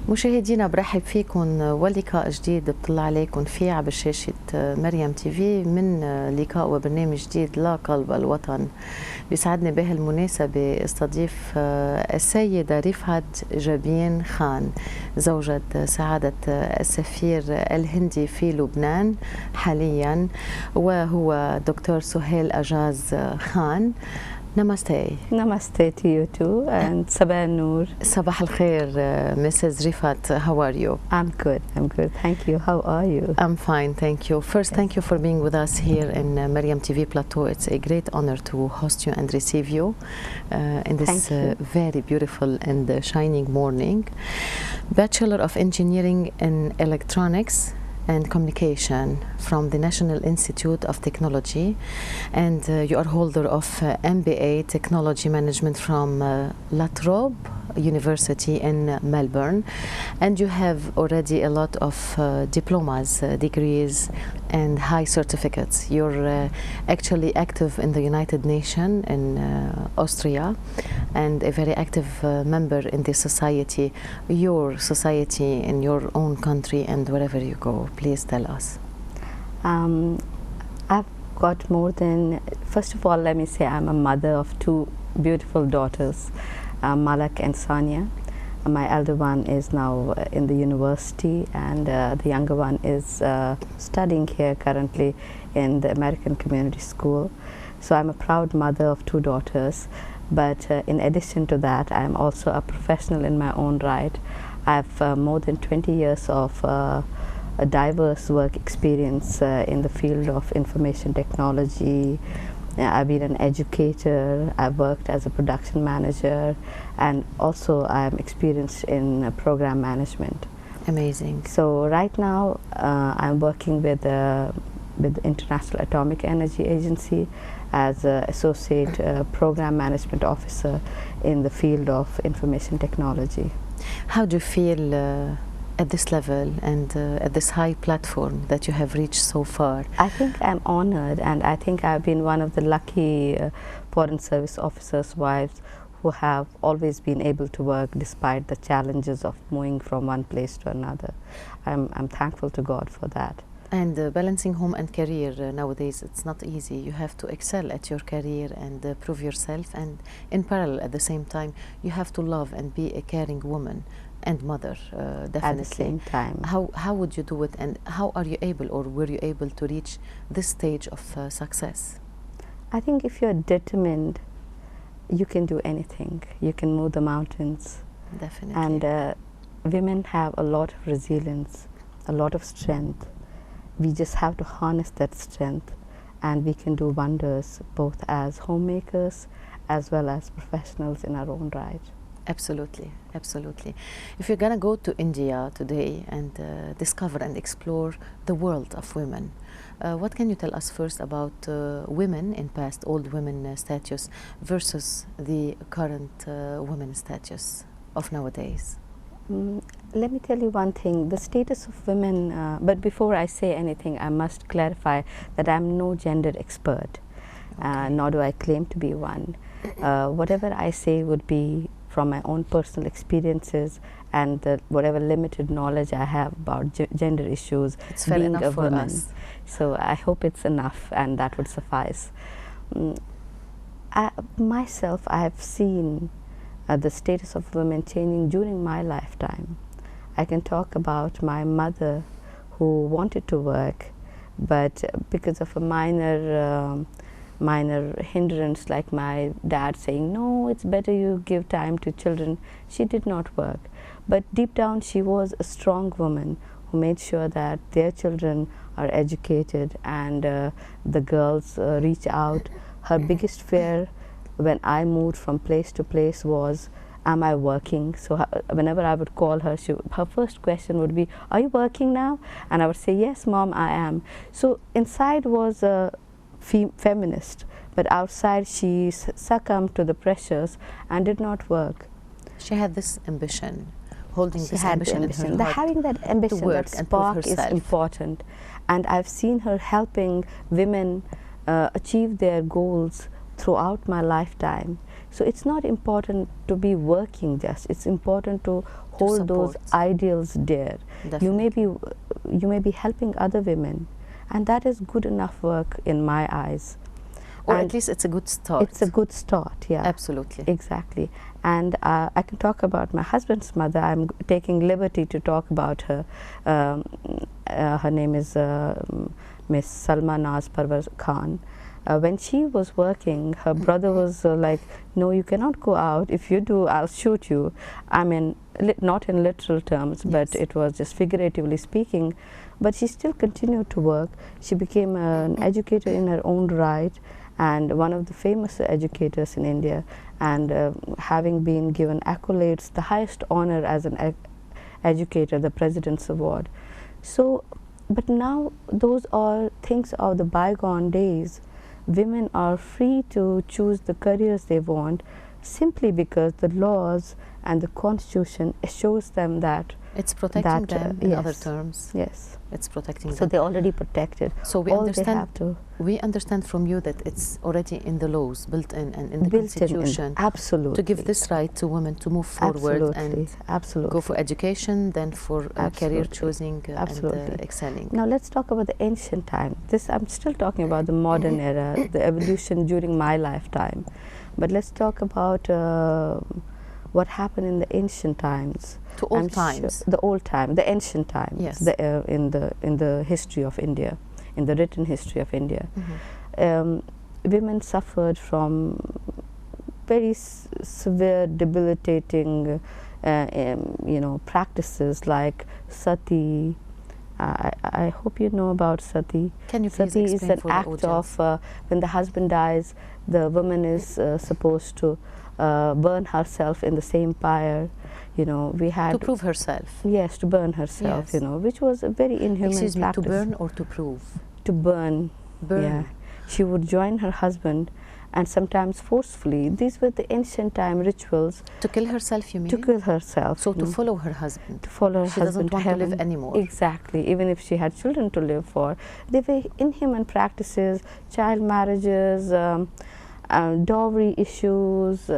مشاهدينا برحب فيكم ولقاء جديد بطلع عليكم فيه على شاشة مريم تي في من لقاء وبرنامج جديد لا قلب الوطن. بيسعدني بهالمناسبة استضيف السيدة رفعت جابين خان، زوجة سعادة السفير الهندي في لبنان حاليا، وهو دكتور سهيل أجاز خان. Namaste. Namaste to you too, and Sabah Noor. صباح الخير, Mrs. Rifat. How are you? I'm good. Thank you. How are you? I'm fine, thank you. First, thank you for being with us here in Mariam TV Plateau. It's a great honor to host you and receive you in this very beautiful and shining morning. Bachelor of Engineering in Electronics and Communication from the National Institute of Technology, and you are holder of MBA Technology Management from La Trobe University in Melbourne, and you have already a lot of diplomas, degrees and high certificates. You're actually active in the United Nations in Austria, and a very active member in the society, your society in your own country and wherever you go. Please tell us. I've got more than, first of all, let me say I'm a mother of two beautiful daughters, Malak and Sanya. My elder one is now in the university, and the younger one is studying here currently in the American Community School. So I'm a proud mother of two daughters, but in addition to that, I'm also a professional in my own right. I have more than 20 years of a diverse work experience in the field of information technology. I've been an educator, I've worked as a production manager, and also I'm experienced in program management. Amazing. So right now I'm working with the International Atomic Energy Agency as an associate program management officer in the field of information technology. How do you feel at this level and at this high platform that you have reached so far? I think I'm honored, and I think I've been one of the lucky Foreign Service officers' wives who have always been able to work despite the challenges of moving from one place to another. I'm thankful to God for that. And balancing home and career nowadays, it's not easy. You have to excel at your career and prove yourself, and in parallel at the same time you have to love and be a caring woman and mother, definitely. At the same time. How would you do it, and how are you able, or were you able to reach this stage of success? I think if you're determined, you can do anything. You can move the mountains. Definitely. And women have a lot of resilience, a lot of strength. We just have to harness that strength, and we can do wonders both as homemakers as well as professionals in our own right. Absolutely, absolutely. If you're going to go to India today and discover and explore the world of women, what can you tell us first about women in past, old women status versus the current women status of nowadays? Let me tell you one thing, the status of women, but before I say anything, I must clarify that I'm no gender expert, nor do I claim to be one. Whatever I say would be from my own personal experiences and whatever limited knowledge I have about gender issues. It's fair being enough a woman. for us. So I hope it's enough, and that would suffice. Myself, I have seen the status of women changing during my lifetime. I can talk about my mother who wanted to work, but because of a minor hindrance, like my dad saying, no, it's better you give time to children, she did not work. But deep down she was a strong woman who made sure that their children are educated, and the girls reach out. Her biggest fear when I moved from place to place was, am I working? So whenever I would call her, her first question would be, are you working now? And I would say, yes, Mom, I am. So inside was a feminist, but outside she succumbed to the pressures and did not work. She had this ambition, holding this ambition in her heart. Having that ambition, that spark is important. And I've seen her helping women achieve their goals throughout my lifetime. So it's not important to be working just, it's important to hold those ideals dear. Definitely. You may be helping other women, and that is good enough work in my eyes. Or at least it's a good start. It's a good start, yeah. Absolutely. Exactly. And I can talk about my husband's mother. I'm taking liberty to talk about her. Her name is Miss Salma Naz Parvar Khan. When she was working, her brother was like, no, you cannot go out. If you do, I'll shoot you. I mean, not in literal terms, yes. but it was just figuratively speaking. But she still continued to work. She became an educator in her own right, and one of the famous educators in India, and having been given accolades, the highest honor as an educator, the President's Award. So, but now those are things of the bygone days. Women are free to choose the careers they want simply because the laws and the Constitution assures them that it's protecting them in other terms. Yes. It's protecting them. So they're already protected. So we understand from you that it's already in the laws, built in, and in the Constitution. Absolutely. To give this right to women to move forward and go for education, then for career choosing and excelling. Now let's talk about the ancient time. I'm still talking about the modern era, the evolution during my lifetime. But let's talk about what happened in the ancient times. To old times. The old time, the ancient times. Yes. In the history of India, in the written history of India, women suffered from very severe, debilitating, practices like sati. I hope you know about sati. Can you please explain? Sati is an act of when the husband dies, the woman is supposed to burn herself in the same pyre. We had to prove herself. Yes, to burn herself. Yes. Which was a very inhuman Excuse me, practice. to burn or to prove? To burn. Burn. Yeah. She would join her husband, and sometimes forcefully. These were the ancient time rituals. To kill herself, you mean? To kill herself. So to follow her husband. To follow her she husband. She doesn't want to live anymore. Exactly. Even if she had children to live for. They were inhuman practices, child marriages, dowry issues.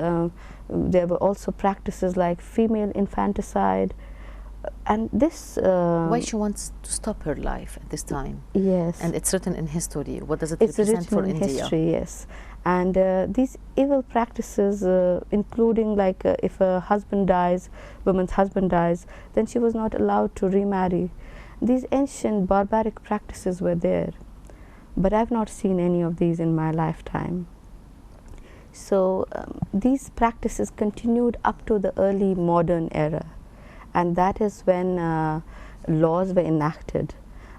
There were also practices like female infanticide. And this... why she wants to stop her life at this time? Yes. And it's written in history. What does it represent for India? It's written in history, yes. And these evil practices, including like if a husband dies, woman's husband dies, then she was not allowed to remarry. These ancient barbaric practices were there. But I've not seen any of these in my lifetime. So these practices continued up to the early modern era. And that is when laws were enacted.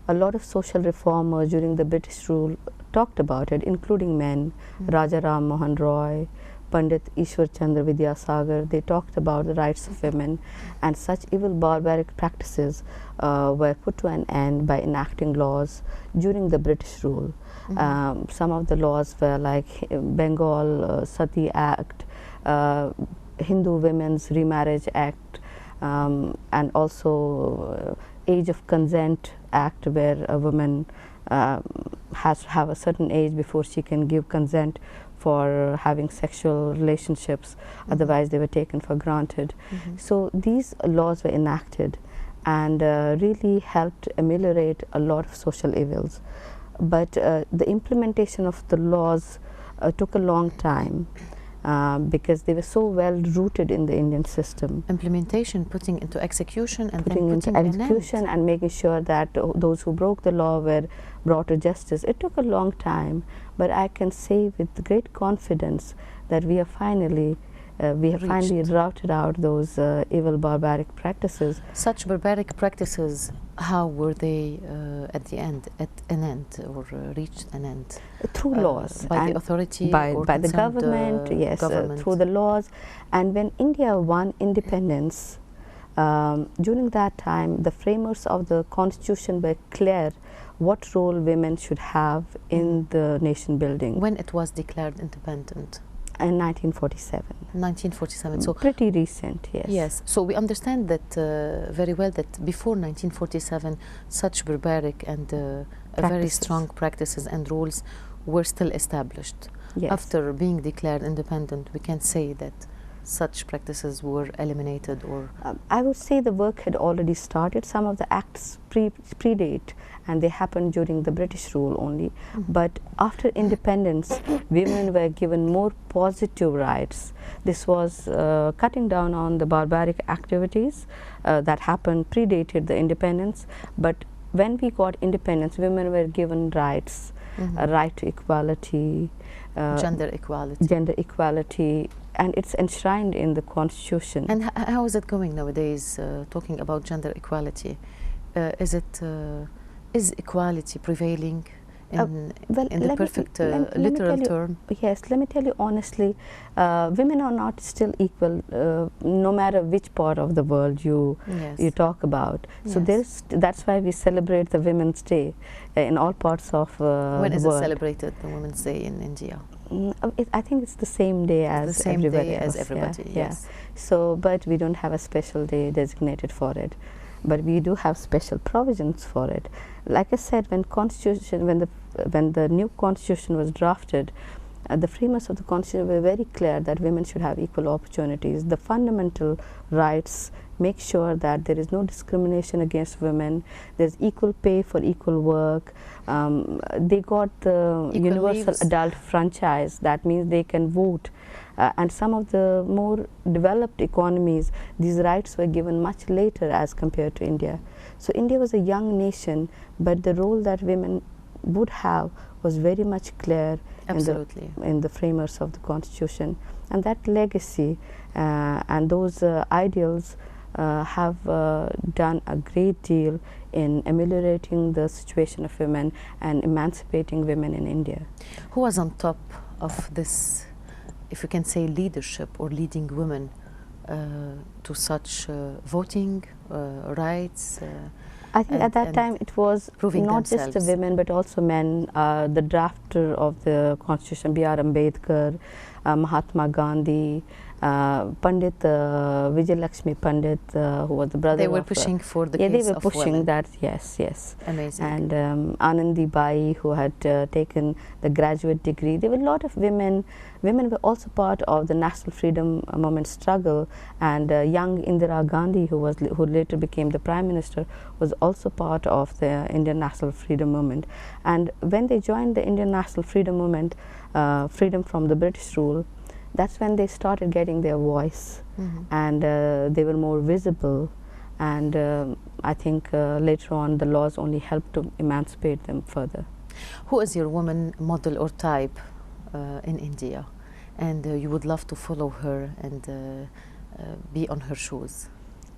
A lot of social reformers during the British rule talked about it, including men. Raja Ram Mohan Roy, Pandit Ishwar Chandra Vidyasagar, they talked about the rights of women, and such evil barbaric practices were put to an end by enacting laws during the British rule. Some of the laws were like Bengal Sati Act, Hindu Women's Remarriage Act, and also Age of Consent Act, where a woman has to have a certain age before she can give consent for having sexual relationships, otherwise they were taken for granted. So these laws were enacted and really helped ameliorate a lot of social evils. But the implementation of the laws took a long time. Because they were so well rooted in the Indian system. Implementation, putting into execution, and putting then into execution and making sure that those who broke the law were brought to justice. It took a long time, but I can say with great confidence that we have finally routed out those evil barbaric practices. Such barbaric practices, how were they at the end, at an end, or reached an end? Through laws. By the authority? By the government, yes, through the laws. And when India won independence, during that time, the framers of the constitution were clear what role women should have in the nation building. When it was declared independent? In 1947. 1947. So pretty recent, yes. Yes. So we understand that very well, that before 1947, such barbaric and very strong practices and rules were still established. Yes. after being declared independent, we can say that such practices were eliminated, or I would say the work had already started. Some of the acts predate, and they happened during the British rule only. But after independence, women were given more positive rights. This was cutting down on the barbaric activities that happened, predated the independence. But when we got independence, women were given rights, a right to equality, gender equality. And it's enshrined in the Constitution. And how is it going nowadays, talking about gender equality? Is equality prevailing in the perfect literal term? Yes, let me tell you honestly, women are not still equal, no matter which part of the world you talk about. So that's why we celebrate the Women's Day in all parts of the world. When is it celebrated, the Women's Day in India? I think it's the same day as everybody else. Yes. So, but we don't have a special day designated for it. But we do have special provisions for it. Like I said, when the new Constitution was drafted, the framers of the Constitution were very clear that women should have equal opportunities. The fundamental rights make sure that there is no discrimination against women. There's equal pay for equal work. They got the universal adult franchise. That means they can vote. And some of the more developed economies, these rights were given much later as compared to India. So India was a young nation, but the role that women would have was very much clear in the framers of the Constitution. And that legacy and those ideals have done a great deal in ameliorating the situation of women and emancipating women in India. Who was on top of this, if you can say, leadership or leading women to such voting rights? I think at that time it was not just the women but also men. The drafter of the Constitution, B.R. Ambedkar, Mahatma Gandhi, Pandit Vijay Lakshmi Pandit, who was the brother. They were pushing for the case of women. They were pushing that. Yes. Amazing. And Anandi Bai, who had taken the graduate degree. There were a lot of women. Women were also part of the national freedom movement struggle. And young Indira Gandhi, who later became the Prime Minister, was also part of the Indian national freedom movement. And when they joined the Indian national freedom movement, freedom from the British rule, that's when they started getting their voice, and they were more visible. And I think later on the laws only helped to emancipate them further. Who is your woman model or type in India, and you would love to follow her and be on her shoes?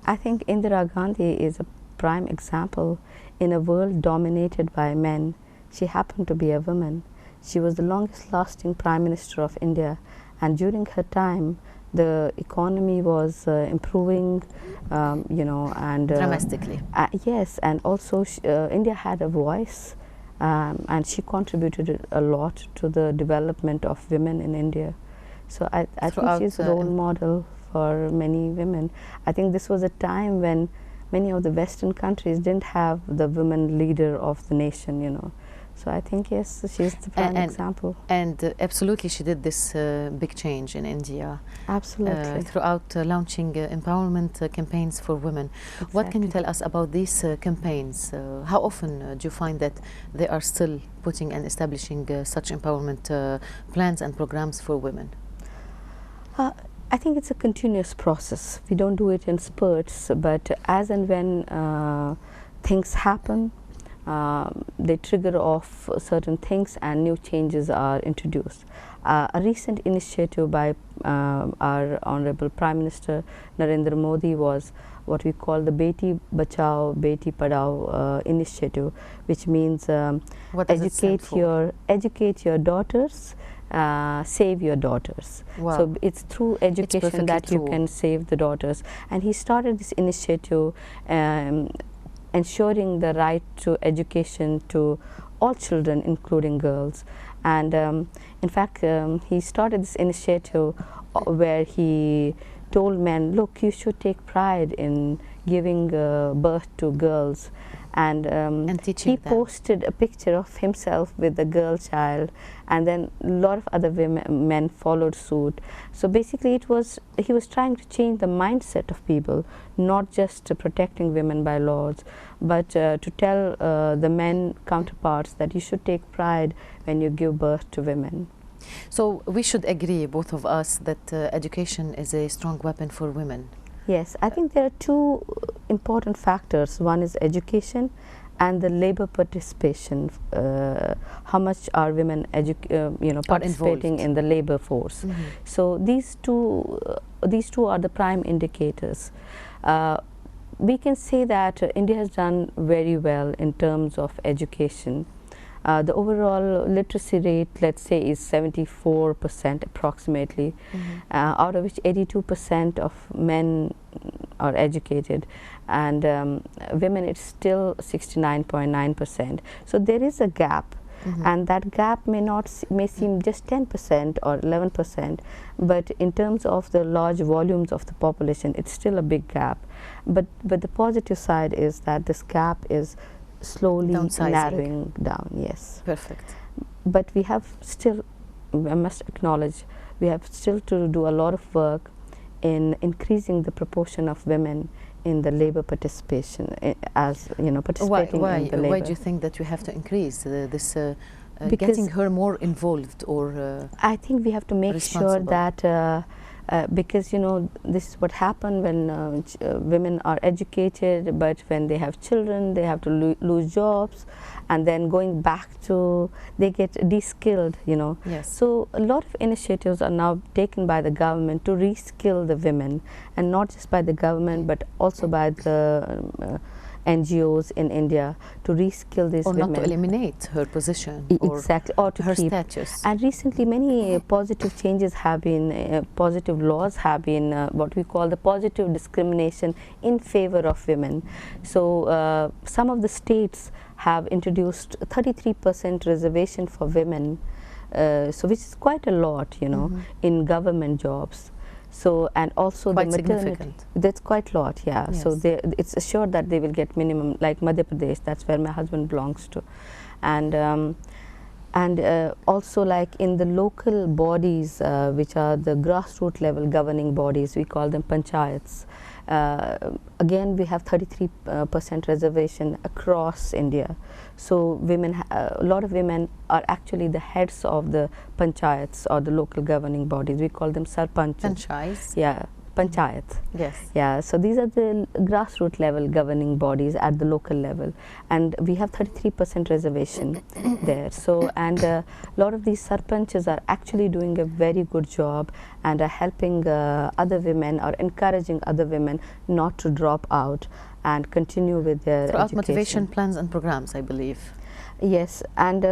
I think Indira Gandhi is a prime example. In a world dominated by men, she happened to be a woman. She was the longest lasting Prime Minister of India. And during her time, the economy was improving, and dramatically. Yes, and also India had a voice, and she contributed a lot to the development of women in India. So I think she's a role model for many women. I think this was a time when many of the Western countries didn't have the women leader of the nation, So I think, yes, she's the prime example. And absolutely, she did this big change in India. Absolutely. Throughout launching empowerment campaigns for women. Exactly. What can you tell us about these campaigns? How often do you find that they are still putting and establishing such empowerment plans and programs for women? I think it's a continuous process. We don't do it in spurts, but as and when things happen, they trigger off certain things and new changes are introduced. A recent initiative by our Honorable Prime Minister Narendra Modi was what we call the Beti Bachao, Beti Padhao initiative, which means educate your daughters, save your daughters. Wow. So it's through education that you can save the daughters. And he started this initiative ensuring the right to education to all children, including girls. And in fact, he started this initiative where he told men, look, you should take pride in giving birth to girls. And teaching he them. posted a picture of himself with a girl child, and then a lot of other men followed suit. So basically he was trying to change the mindset of people, not just protecting women by laws, but to tell the men counterparts that you should take pride when you give birth to women. So we should agree, both of us, that education is a strong weapon for women. Yes, I think there are two important factors. One is education and the labor participation. How much are women participating in the labor force? Mm-hmm. So these two are the prime indicators. We can say that India has done very well in terms of education. The overall literacy rate, let's say, is 74% approximately, out of which 82% of men are educated, and women it's still 69.9%. So there is a gap, and that gap may seem just 10% or 11%, but in terms of the large volumes of the population, it's still a big gap. But the positive side is that this gap is slowly narrowing down. Yes, perfect. But we have still, I must acknowledge, we have still to do a lot of work in increasing the proportion of women in the labor participation, participating in the labor. Why do you think that we have to increase this getting her more involved, or I think we have to make sure that because this is what happens when women are educated, but when they have children they have to lose jobs, and then going back to, they get de-skilled, Yes. So a lot of initiatives are now taken by the government to reskill the women, and not just by the government but also by the NGOs in India to reskill these women. Or not to eliminate her position. Exactly. Or to her keep status. And recently many positive changes have been, positive laws have been, what we call the positive discrimination in favor of women. So some of the states have introduced 33% reservation for women, so which is quite a lot, in government jobs. So, and also quite the maternity, significant. That's quite a lot, yeah. Yes. So it's assured that they will get minimum, like Madhya Pradesh, that's where my husband belongs to. And also like in the local bodies, which are the grassroots level governing bodies, we call them panchayats. Again, we have 33% reservation across India. So women, a lot of women are actually the heads of the panchayats or the local governing bodies. We call them sarpanchs. Panchayats. Yeah, panchayat. Yes. Yeah, so these are the grassroots level governing bodies at the local level, and we have 33% reservation there. So, and a lot of these sarpanchs are actually doing a very good job and are helping other women or encouraging other women not to drop out and continue with their throughout education. motivation plans and programs, I believe. Yes, and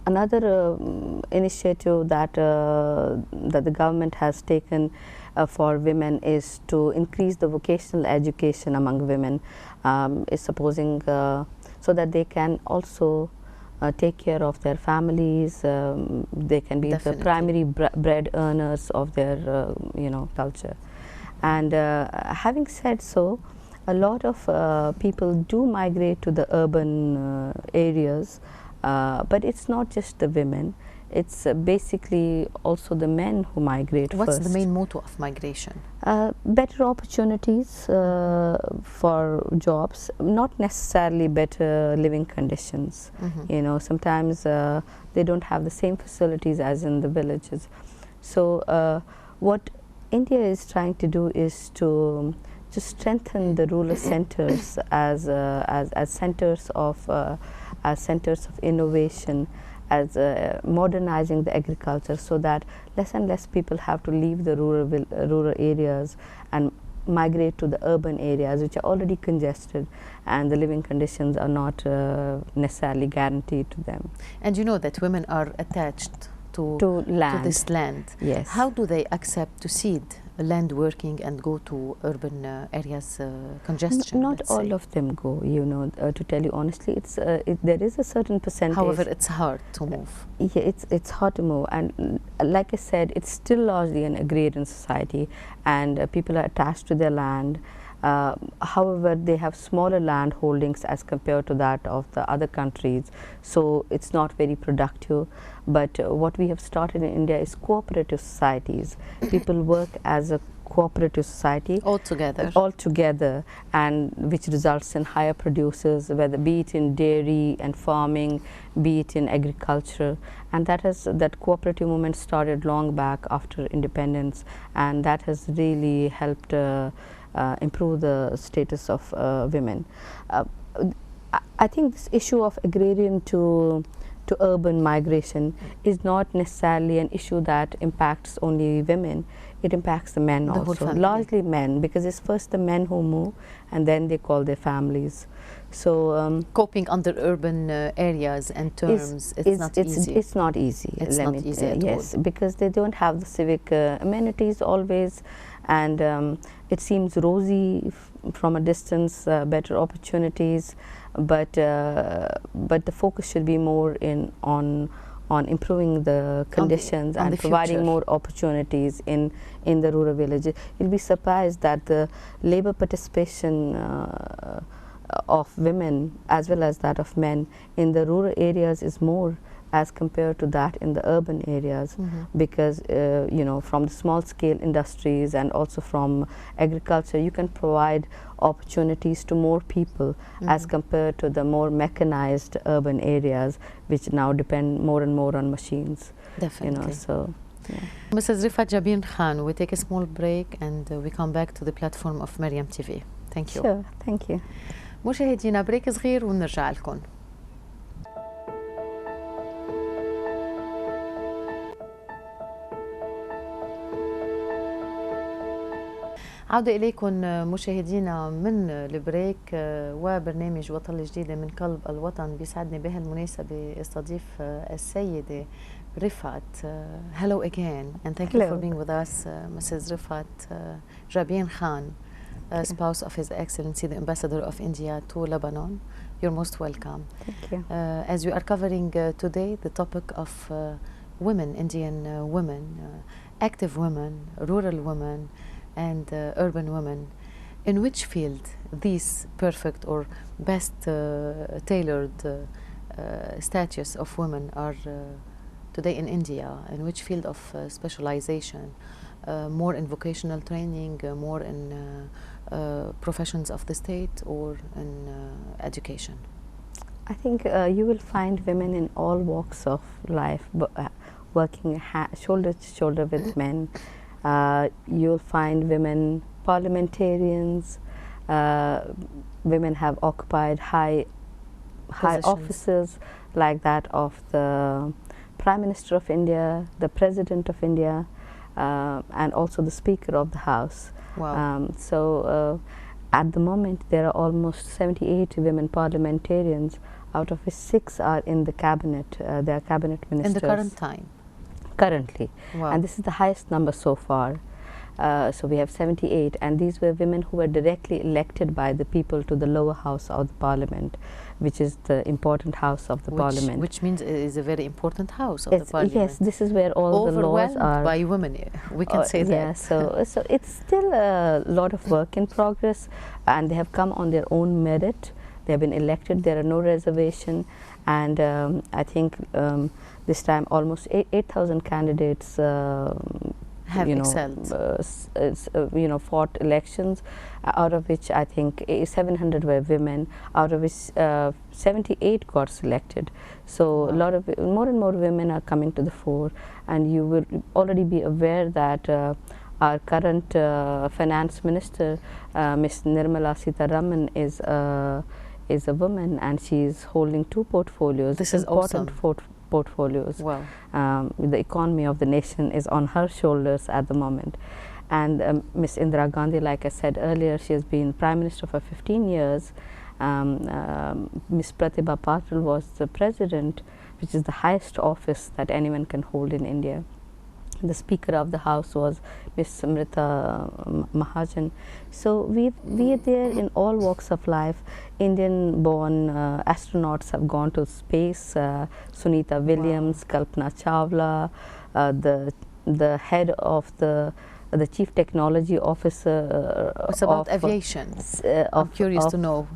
another initiative that that the government has taken for women is to increase the vocational education among women, is supposing so that they can also take care of their families. They can be Definitely. the primary bread earners of their culture. And having said so, a lot of people do migrate to the urban areas, but it's not just the women. It's basically also the men who migrate What's first. the main motto of migration? Better opportunities for jobs, not necessarily better living conditions. Sometimes they don't have the same facilities as in the villages. So what India is trying to do is to strengthen the rural centers as centers of innovation, as modernizing the agriculture, so that less and less people have to leave the rural areas and migrate to the urban areas, which are already congested, and the living conditions are not necessarily guaranteed to them. And you know that women are attached to land. To this land. Yes. How do they accept to cede land working and go to urban areas, congestion? Not all of them go, to tell you honestly. It's there is a certain percentage. However, it's hard to move. Yeah, it's hard to move, and like I said, it's still largely an agrarian society, and people are attached to their land. However, they have smaller land holdings as compared to that of the other countries, so it's not very productive. But what we have started in India is cooperative societies. People work as a cooperative society all together, and which results in higher producers, whether be it in dairy and farming, be it in agriculture. And that cooperative movement started long back after independence, and that has really helped improve the status of women. I think this issue of agrarian to urban migration is not necessarily an issue that impacts only women. It impacts the men also, largely men, because it's first the men who move and then they call their families. So coping under urban areas and terms, it's not easy. It's not easy. It's not easy at yes, all. because they don't have the civic amenities always, and it seems rosy from a distance, better opportunities, but the focus should be more on improving the conditions and providing more opportunities in the rural villages. You'll be surprised that the labor participation of women as well as that of men in the rural areas is more as compared to that in the urban areas, because you know, from the small scale industries and also from agriculture, you can provide opportunities to more people as compared to the more mechanized urban areas, which now depend more and more on machines. Definitely. You know, so yeah. Mrs. Rifat Jabin Khan, we take a small break and we come back to the platform of Mariam TV. Thank you. Sure, thank you. مشاهدينا بريك صغير ونرجع لكم. عودة إليكم مشاهدينا من البريك وبرنامج وطن الجديدة من قلب الوطن. بيسعدني بهالمناسبة استضيف السيدة رفعت. Hello again and thank you for being with us, Mrs. Rifat Jabin Khan, spouse of His Excellency the Ambassador of India to Lebanon. You're most welcome. Thank you. As we are covering today the topic of women, Indian women, active women, rural women, and urban women, in which field these perfect or best tailored status of women are today in India, in which field of specialization, more in vocational training, more in professions of the state, or in education? I think you will find women in all walks of life working shoulder to shoulder with men. You'll find women parliamentarians. Women have occupied high offices like that of the Prime Minister of India, the President of India, and also the Speaker of the House. Wow. At the moment there are almost 78 women parliamentarians, out of which 6 are in the cabinet. They are cabinet ministers. In the current time? Currently. Wow. And this is the highest number so far. So we have 78, and these were women who were directly elected by the people to the lower house of the parliament, which is the important house of the parliament. Which means it is a very important house of the parliament. Yes, this is where all the laws are. by women, we can say that. Yeah, so it's still a lot of work in progress, and they have come on their own merit. They have been elected. There are no reservation, and I think this time almost 8,000 candidates have excelled. Fought elections, out of which I think 700 were women, out of which 78 got selected. So wow. A lot of more and more women are coming to the fore, and you will already be aware that our current finance minister, Ms. Nirmala Sitharaman, is a woman, and she is holding 2 portfolios. This is important awesome. Portfolios. Wow. The economy of the nation is on her shoulders at the moment. And Ms. Indira Gandhi, like I said earlier, she has been Prime Minister for 15 years. Ms. Pratibha Patil was the President, which is the highest office that anyone can hold in India. The Speaker of the House was Ms. Samrita Mahajan. So we are there in all walks of life. Indian-born astronauts have gone to space. Sunita Williams, wow. Kalpana Chawla, the head of the the Chief Technology Officer. What's about aviation? I'm curious to know.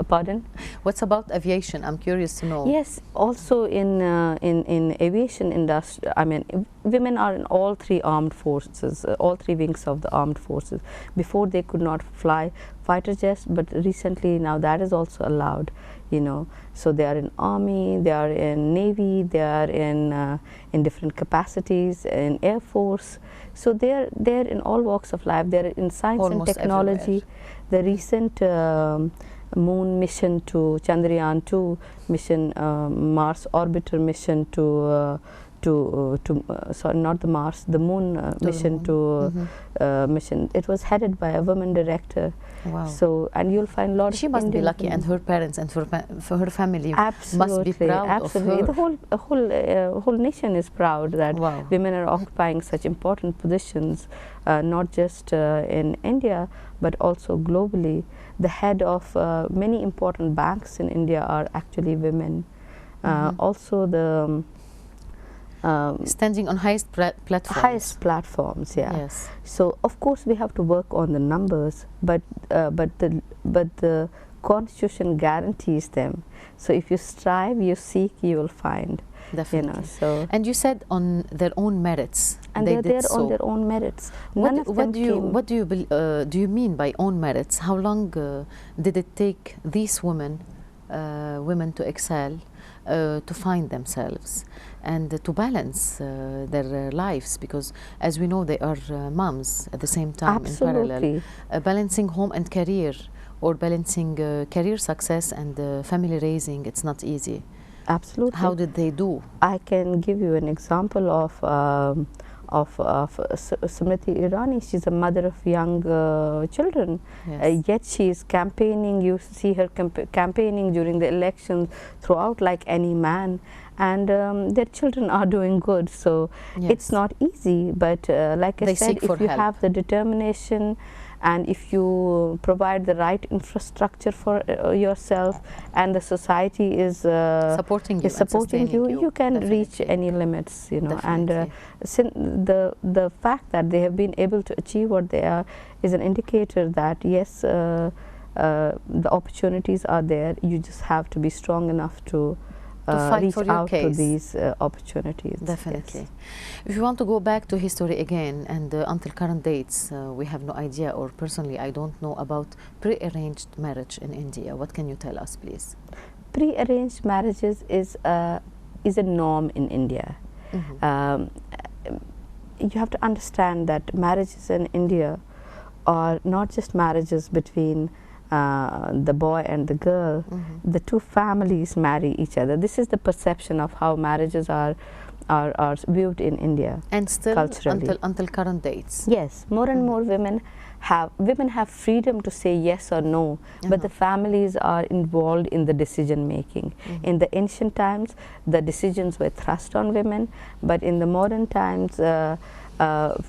Pardon? What's about aviation? I'm curious to know. Yes, also in aviation industry, I mean, women are in all three armed forces, all three wings of the armed forces. Before they could not fly fighter jets, but recently now that is also allowed, you know. So they are in army, they are in navy, they are in different capacities, in air force. So they're in all walks of life. They're in science Almost and technology. Everywhere. The recent moon mission to Chandrayaan-2 mission, Mars orbiter mission sorry, not the Mars, the moon mission to mission. It was headed by a woman director. Wow. So, and you'll find a lot. She must be lucky, and her parents and for her family must be proud of her. The whole nation is proud that wow. women are occupying such important positions, not just in India, but also globally. The head of many important banks in India are actually women. Also the standing on highest platforms. Highest platforms, yeah. Yes. So of course we have to work on the numbers, but the Constitution guarantees them. So if you strive, you seek, you will find. Definitely. You know, so and you said on their own merits. And they're there on their own merits. What do you mean by own merits? How long did it take these women to excel, to find themselves, and to balance their lives? Because as we know, they are moms at the same time. Absolutely. In parallel. Balancing home and career, or balancing career success and family raising, it's not easy. Absolutely. How did they do? I can give you an example of Smriti Irani. She's a mother of young children, yes. Yet she is campaigning. You see her campaigning during the elections throughout like any man, and their children are doing good. So yes. It's not easy, but like I said, if you have the determination, and if you provide the right infrastructure for yourself, and the society is supporting you, you can definitely. Reach any limits, you know. Definitely. And the fact that they have been able to achieve what they are is an indicator that yes, the opportunities are there. You just have to be strong enough to reach out to these opportunities. Definitely. Yes. If you want to go back to history again, and until current dates, we have no idea, or personally I don't know about pre-arranged marriage in India. What can you tell us, please? Pre-arranged marriages is a norm in India. You have to understand that marriages in India are not just marriages between the boy and the girl. The two families marry each other. This is the perception of how marriages are viewed in India, and still culturally. until current dates. Yes, more and more women have freedom to say yes or no, but the families are involved in the decision making. In the ancient times, the decisions were thrust on women, but in the modern times,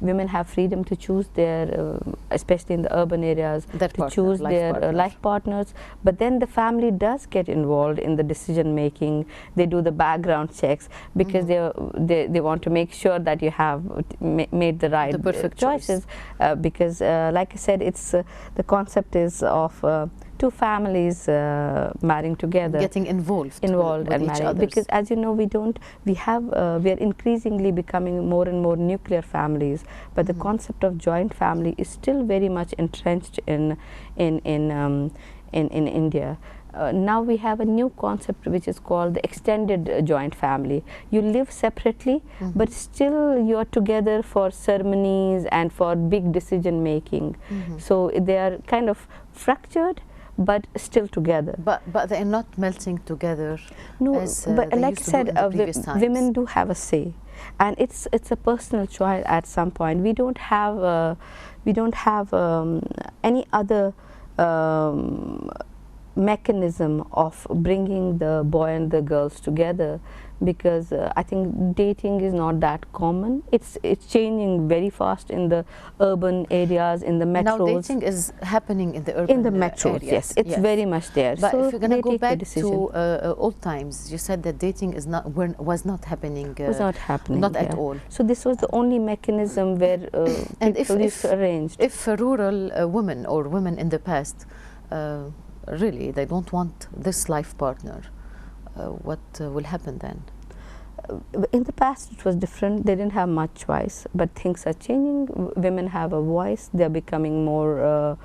women have freedom to choose their, especially in the urban areas, to choose their life partners. But then the family does get involved in the decision making. They do the background checks because they want to make sure that you have made the right perfect choices. Because, like I said, it's the concept is of two families marrying together, getting involved and with each other. Because as you know, we are increasingly becoming more and more nuclear families, but the concept of joint family is still very much entrenched in India. Now we have a new concept which is called the extended joint family. You live separately, but still you are together for ceremonies and for big decision making. So they are kind of fractured, but still together. But they are not melting together. No, as, but like I said, women do have a say, and it's a personal choice. At some point, we don't have any other mechanism of bringing the boy and the girls together, because I think dating is not that common. It's changing very fast in the urban areas, in the metros. Now dating is happening in the urban metros, areas. yes, it's very much there. But so if you're going to go back to old times, you said that dating is was not happening. Was not happening. Not at all. So this was the only mechanism where and people used to arrange. If rural women or women in the past, really, they don't want this life partner, what will happen then? In the past it was different. They didn't have much choice, but things are changing. Women have a voice. They're becoming more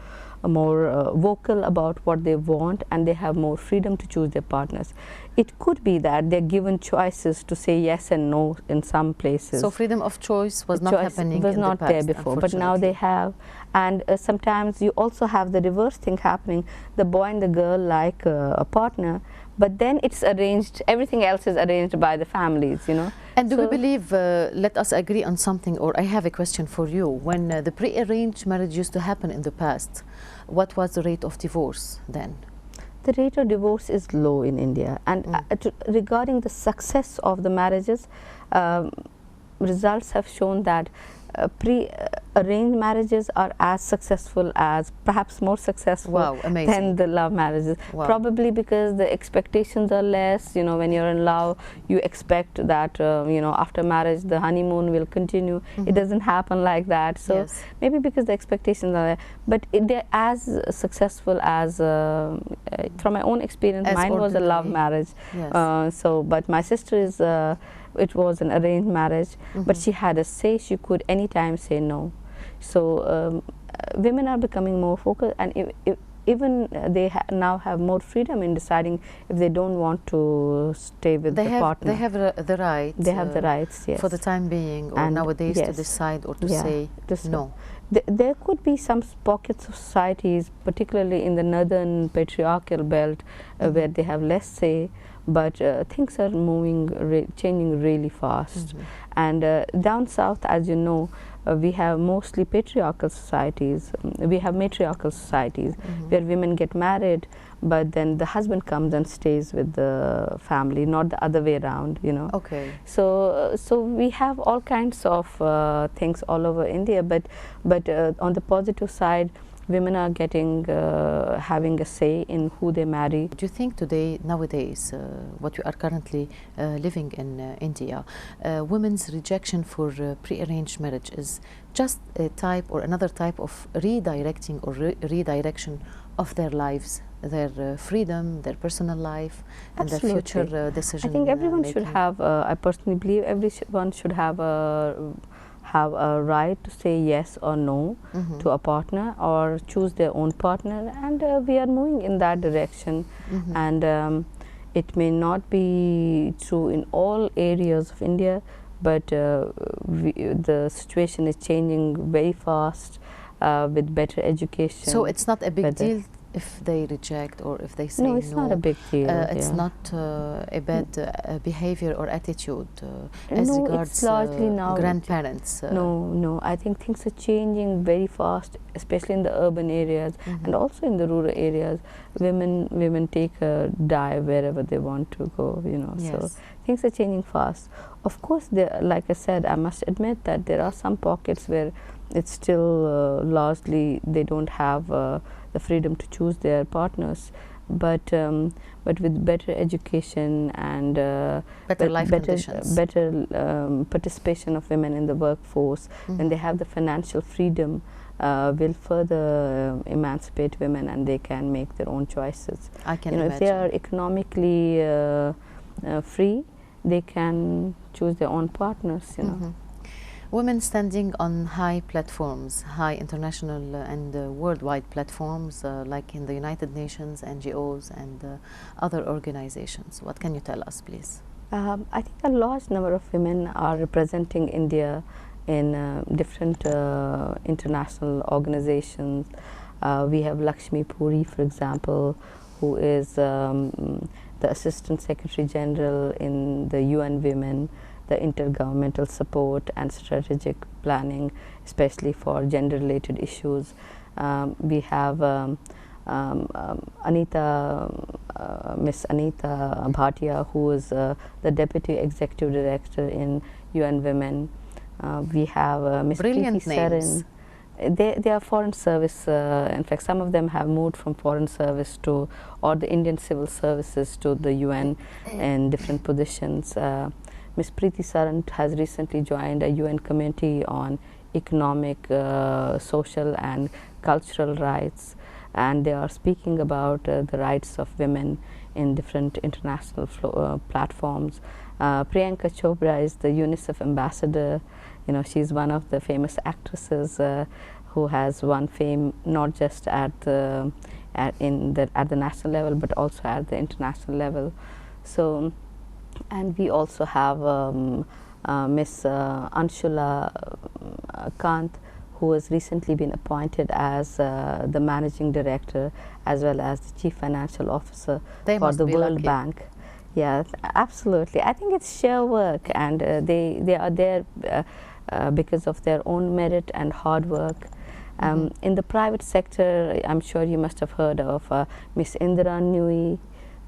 vocal about what they want, and they have more freedom to choose their partners. It could be that they're given choices to say yes and no in some places. So freedom of choice was not happening was in not the past, there before, but now they have. And sometimes you also have the reverse thing happening. The boy and the girl like a partner, but then it's arranged, everything else is arranged by the families, you know. And do we believe, let us agree on something, or I have a question for you. When the pre-arranged marriage used to happen in the past, what was the rate of divorce then? The rate of divorce is low in India. And regarding the success of the marriages, results have shown that pre-arranged marriages are as successful as, perhaps more successful than the love marriages. Probably because the expectations are less. You know, when you're in love, you expect that you know, after marriage the honeymoon will continue. It doesn't happen like that. So maybe because the expectations are there, but they're as successful as, from my own experience, mine was a love marriage. So, but my sister is. It was an arranged marriage, but she had a say. She could anytime say no. So women are becoming more focused, and even they now have more freedom in deciding if they don't want to stay with the partner. They have the right. They have the rights, yes, for the time being, or nowadays, to decide or to say no. There could be some pockets of societies, particularly in the northern patriarchal belt, where they have less say. But things are moving, changing really fast. And down south, as you know, we have mostly patriarchal societies. We have matriarchal societies where women get married, but then the husband comes and stays with the family, not the other way around, you know. So we have all kinds of things all over India, but on the positive side, women are getting, having a say in who they marry. Do you think today, nowadays, what we are currently living in India, women's rejection for pre-arranged marriage is just a type or another type of redirecting or redirection of their lives, their freedom, their personal life, and their future decision? I think everyone should have, I personally believe everyone should have a right to say yes or no to a partner, or choose their own partner, and we are moving in that direction. And it may not be true in all areas of India, but the situation is changing very fast with better education. So it's not a big deal if they reject or if they say no? No, it's not a big deal. It's not a bad behavior or attitude as regards it's largely now grandparents. No, I think things are changing very fast, especially in the urban areas and also in the rural areas. Women take a dive wherever they want to go, you know. So things are changing fast. Of course, like I said, I must admit that there are some pockets where it's still largely they don't have the freedom to choose their partners, but with better education and better life conditions, better participation of women in the workforce, when they have the financial freedom, will further emancipate women, and they can make their own choices. I can imagine. If they are economically free, they can choose their own partners, you know. Women standing on high platforms, high international and worldwide platforms, like in the United Nations, NGOs, and other organizations. What can you tell us, please? I think a large number of women are representing India in different international organizations. We have Lakshmi Puri, for example, who is the Assistant Secretary General in the UN Women, the intergovernmental support and strategic planning, especially for gender-related issues. We have Anita, Miss Anita Bhatia, who is the Deputy Executive Director in UN Women. We have Miss Brilliant Preeti names. Saran. They are foreign service. In fact, some of them have moved from foreign service to, or the Indian civil services to the UN in different positions. Miss Preeti Saran has recently joined a UN committee on economic, social and cultural rights, and they are speaking about the rights of women in different international platforms. Priyanka Chopra is the UNICEF ambassador. You know, she's one of the famous actresses who has won fame not just at the national level, but also at the international level. So, and we also have Miss Anshula Kant, who has recently been appointed as the managing director as well as the chief financial officer for the World Bank. Yeah, absolutely. I think it's sheer work, and they are there because of their own merit and hard work. In the private sector, I'm sure you must have heard of Miss Indira Nui,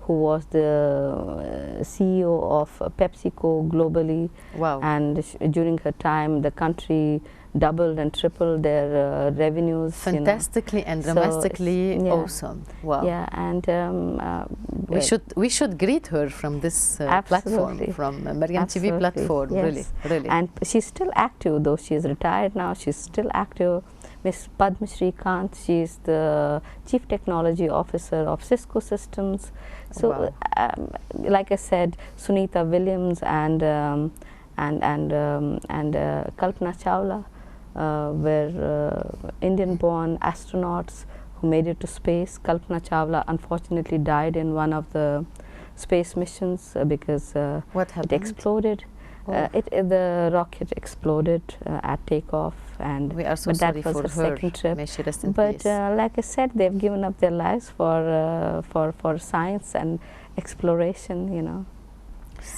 who was the CEO of PepsiCo globally. Wow. And during her time, the country doubled and tripled their revenues. Fantastically and domestically awesome. Wow. Yeah, and we should greet her from this platform, from Mariam TV platform. Yes. Really, really. And she's still active, though she is retired now. She's still active. Miss Padma Shri Kant, she is the Chief Technology Officer of Cisco Systems. So, wow. Like I said, Sunita Williams and Kalpana Chawla were Indian-born astronauts who made it to space. Kalpana Chawla unfortunately died in one of the space missions because it exploded. The rocket exploded at takeoff, and we are so sorry for her. Second trip. May she rest in but peace. Like I said, they've given up their lives for science and exploration. You know,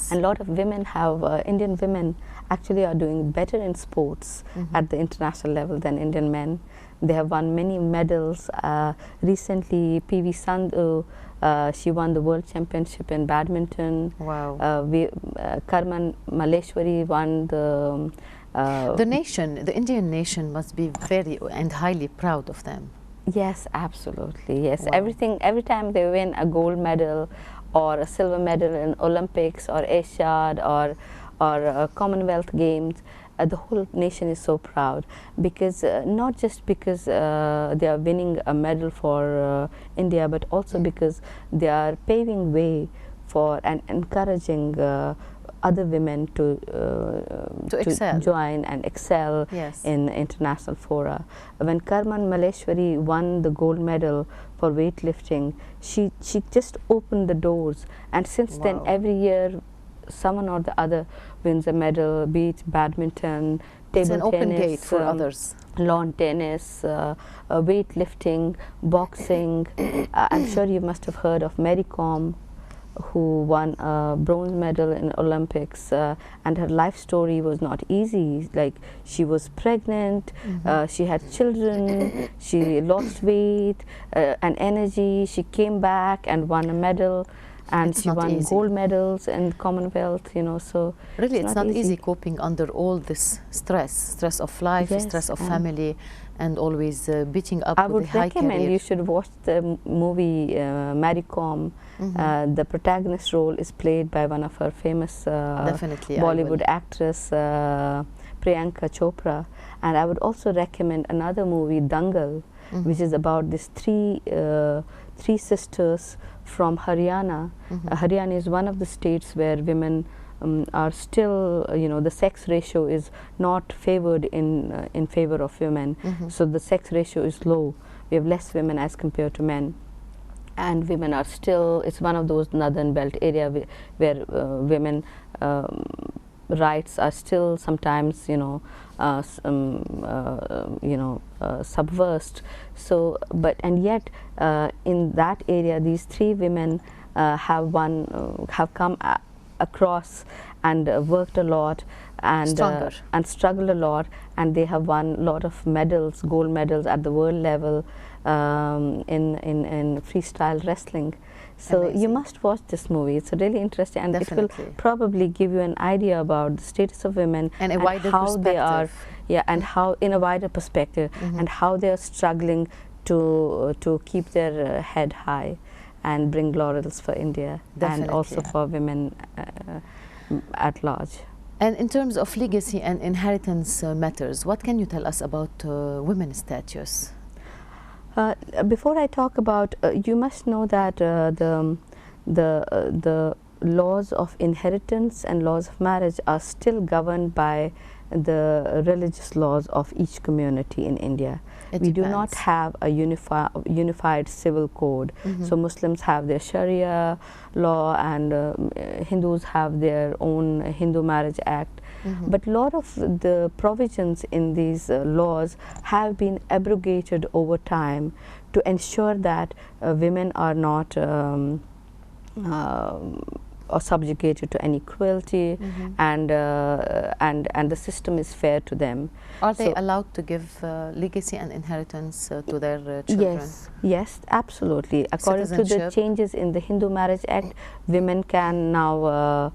and a lot of women have Indian women actually are doing better in sports at the international level than Indian men. They have won many medals. Recently, PV Sandhu, she won the World Championship in badminton. Wow. Karman Maleshwari won the nation, the Indian nation must be very and highly proud of them. Yes, absolutely. Yes, wow. Every time they win a gold medal or a silver medal in Olympics or Asiad or Commonwealth Games, the whole nation is so proud, because not just because they are winning a medal for India, but also because they are paving way for and encouraging other women to join and excel in international fora. When Karman Maleshwari won the gold medal for weightlifting, she just opened the doors, and since then every year someone or the other wins a medal, be it badminton, table tennis, an open gate for others. Lawn tennis, weightlifting, boxing. I'm sure you must have heard of Mary Kom, who won a bronze medal in Olympics, and her life story was not easy. Like, she was pregnant, she had children, she lost weight and energy, she came back and won a medal. And she won gold medals in Commonwealth, you know, so... Really, it's not easy coping under all this stress of life, stress of family, and always beating up with the high career. I would recommend you should watch the movie Mary Kom. The protagonist role is played by one of her famous Bollywood actress, Priyanka Chopra. And I would also recommend another movie, Dangal, which is about these three sisters from Haryana. Haryana is one of the states where women are still, you know, the sex ratio is not favored in favor of women. So the sex ratio is low. We have less women as compared to men. And women are still, it's one of those northern belt area where women rights are still sometimes, you know, subversed. So, and yet in that area, these three women have come across and worked a lot and struggled a lot, and they have won a lot of medals, gold medals at the world level in freestyle wrestling. So you must watch this movie. It's really interesting, and it will probably give you an idea about the status of women and a wider how they are, and how in a wider perspective, and how they are struggling to keep their head high and bring laurels for India and also for women at large. And in terms of legacy and inheritance matters, what can you tell us about women's status? Before I talk about, you must know that the laws of inheritance and laws of marriage are still governed by the religious laws of each community in India. We do not have a unified civil code. So Muslims have their Sharia law, and Hindus have their own Hindu Marriage Act. But a lot of the provisions in these laws have been abrogated over time to ensure that women are not or subjugated to any cruelty, and the system is fair to them. Are they allowed to give legacy and inheritance to their children? Yes, absolutely. According to the changes in the Hindu Marriage Act, women can now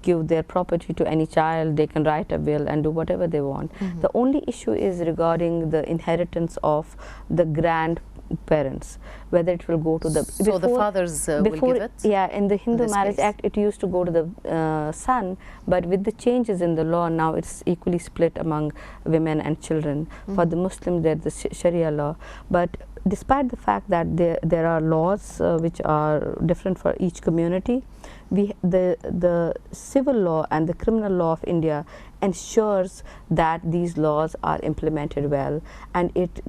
give their property to any child. They can write a will and do whatever they want. The only issue is regarding the inheritance of the grandparents, whether it will go to the so the fathers will give it. Yeah, in the Hindu Marriage Act, it used to go to the son, but with the changes in the law now, it's equally split among women and children. For the Muslims, there's the Sharia law, but despite the fact that there are laws which are different for each community, the civil law and the criminal law of India ensures that these laws are implemented well, and it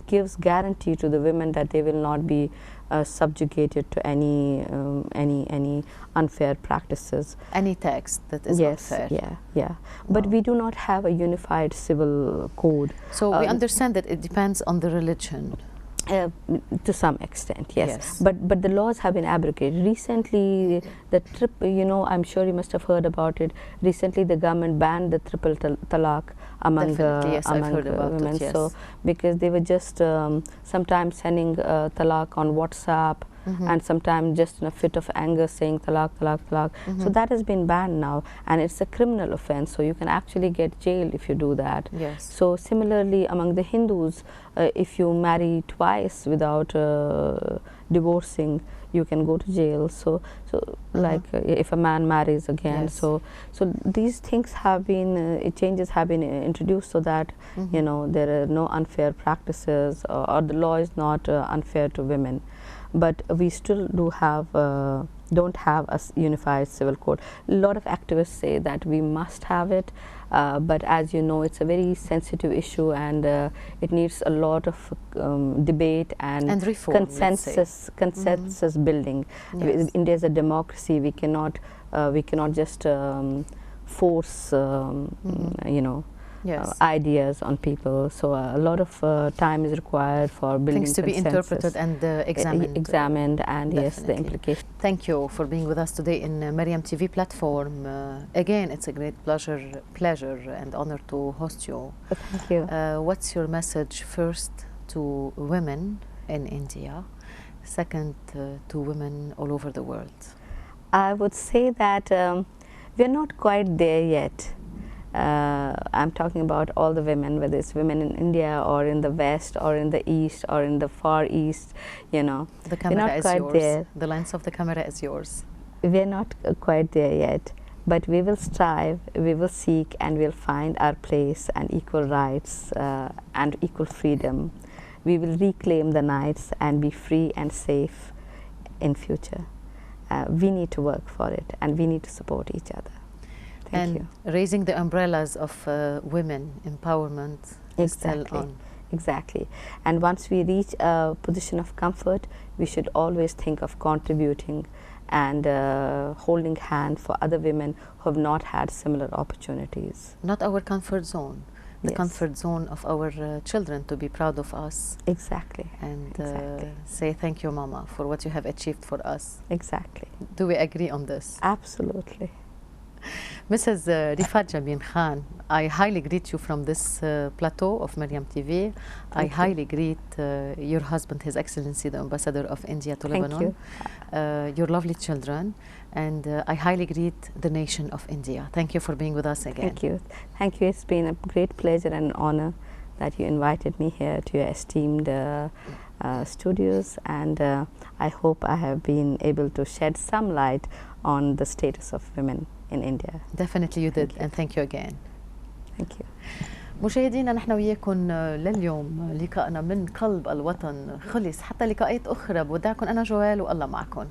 gives guarantee to the women that they will not be subjugated to any unfair practices. Any tax that is unfair. But we do not have a unified civil code. So we understand that it depends on the religion. To some extent, yes. But the laws have been abrogated. Recently, the I'm sure you must have heard about it. Recently, the government banned the triple talaq among women. So because they were just sometimes sending talaq on WhatsApp, and sometimes just in a fit of anger saying talaq, talaq, talaq. So that has been banned now, and it's a criminal offense, so you can actually get jailed if you do that. So similarly, among the Hindus, if you marry twice without divorcing, you can go to jail. So like if a man marries again, so these things have been changes have been introduced so that there are no unfair practices, or the law is not unfair to women. But we still don't have a unified civil code. A lot of activists say that we must have it, but as you know, it's a very sensitive issue, and it needs a lot of debate and reform, consensus building. India is a democracy. We cannot just force ideas on people. So a lot of time is required for building things to be interpreted and examined, and the implication. Thank you for being with us today in Mariam TV platform. Again, it's a great pleasure and honor to host you. Thank you. What's your message first to women in India, second to women all over the world? I would say that we're not quite there yet. I'm talking about all the women, whether it's women in India or in the West or in the East or in the Far East, The camera is yours. There. The lens of the camera is yours. We're not quite there yet, but we will strive, we will seek, and we'll find our place and equal rights and equal freedom. We will reclaim the nights and be free and safe in future. We need to work for it, and we need to support each other. Thank you. Raising the umbrellas of women empowerment is still on. Exactly. And once we reach a position of comfort, we should always think of contributing and holding hand for other women who have not had similar opportunities. Not our comfort zone. the comfort zone of our children to be proud of us. Exactly. And say thank you, Mama, for what you have achieved for us. Exactly. Do we agree on this? Absolutely. Mrs. Rifat Jameen Khan, I highly greet you from this plateau of Maryam TV. I highly greet your husband, His Excellency, the Ambassador of India to Lebanon, your lovely children, and I highly greet the nation of India. Thank you for being with us again. Thank you. Thank you. It's been a great pleasure and honor that you invited me here to your esteemed studios, and I hope I have been able to shed some light on the status of women in India. Definitely you did, and thank you again. Thank you. مشاهدينا نحن وياكم لليوم لقائنا من قلب الوطن خلص، حتى لقاءات أخرى بودعكم أنا جويل والله معكم.